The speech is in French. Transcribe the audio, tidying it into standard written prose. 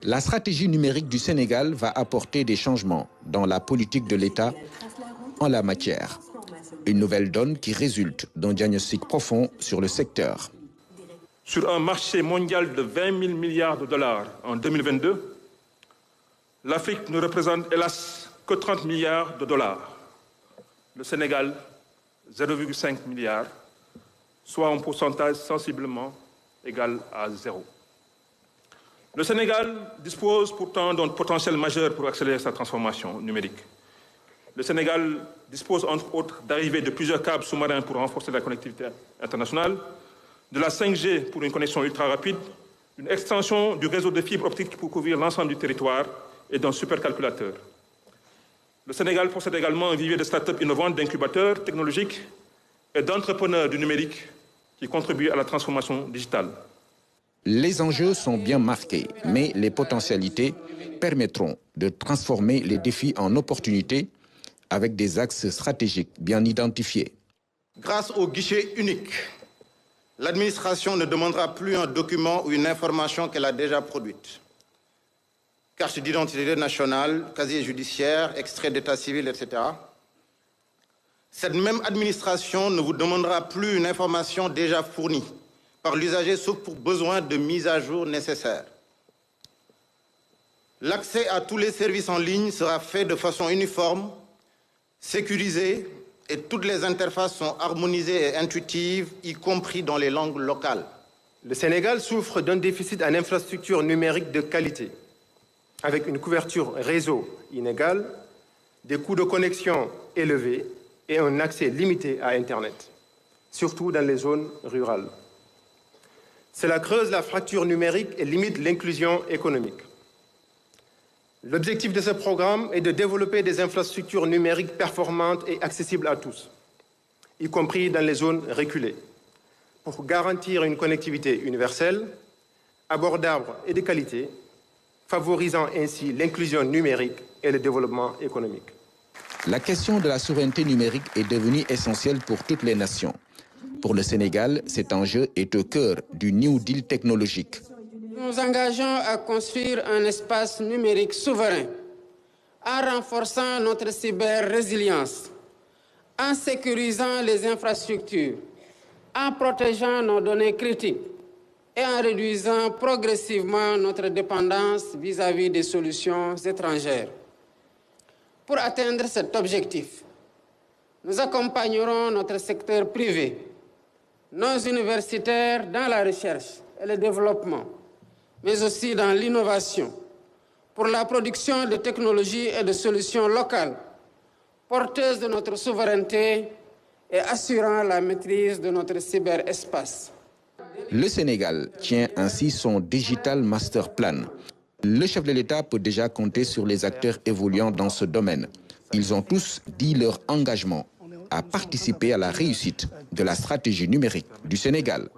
La stratégie numérique du Sénégal va apporter des changements dans la politique de l'État en la matière. Une nouvelle donne qui résulte d'un diagnostic profond sur le secteur. Sur un marché mondial de 20 000 milliards de dollars en 2022, l'Afrique ne représente hélas que 30 milliards de dollars. Le Sénégal, 0,5 milliard, soit un pourcentage sensiblement égal à 0. Le Sénégal dispose pourtant d'un potentiel majeur pour accélérer sa transformation numérique. Le Sénégal dispose entre autres d'arrivées de plusieurs câbles sous-marins pour renforcer la connectivité internationale, de la 5G pour une connexion ultra rapide, d'une extension du réseau de fibres optiques pour couvrir l'ensemble du territoire et d'un supercalculateur. Le Sénégal possède également un vivier de start-up innovantes, d'incubateurs technologiques et d'entrepreneurs du numérique qui contribuent à la transformation digitale. Les enjeux sont bien marqués, mais les potentialités permettront de transformer les défis en opportunités avec des axes stratégiques bien identifiés. Grâce au guichet unique, l'administration ne demandera plus un document ou une information qu'elle a déjà produite. Carte d'identité nationale, casier judiciaire, extrait d'état civil, etc. Cette même administration ne vous demandera plus une information déjà fournie par l'usager sauf pour besoin de mise à jour nécessaire. L'accès à tous les services en ligne sera fait de façon uniforme, sécurisée, et toutes les interfaces sont harmonisées et intuitives, y compris dans les langues locales. Le Sénégal souffre d'un déficit en infrastructures numériques de qualité, avec une couverture réseau inégale, des coûts de connexion élevés et un accès limité à Internet, surtout dans les zones rurales. Cela creuse la fracture numérique et limite l'inclusion économique. L'objectif de ce programme est de développer des infrastructures numériques performantes et accessibles à tous, y compris dans les zones reculées, pour garantir une connectivité universelle, abordable et de qualité, favorisant ainsi l'inclusion numérique et le développement économique. La question de la souveraineté numérique est devenue essentielle pour toutes les nations. Pour le Sénégal, cet enjeu est au cœur du New Deal technologique. Nous nous engageons à construire un espace numérique souverain en renforçant notre cyber-résilience, en sécurisant les infrastructures, en protégeant nos données critiques et en réduisant progressivement notre dépendance vis-à-vis des solutions étrangères. Pour atteindre cet objectif, nous accompagnerons notre secteur privé, nos universitaires dans la recherche et le développement, mais aussi dans l'innovation, pour la production de technologies et de solutions locales, porteuses de notre souveraineté et assurant la maîtrise de notre cyberespace. Le Sénégal tient ainsi son Digital Master Plan. Le chef de l'État peut déjà compter sur les acteurs évoluant dans ce domaine. Ils ont tous dit leur engagement à participer à la réussite de la stratégie numérique du Sénégal.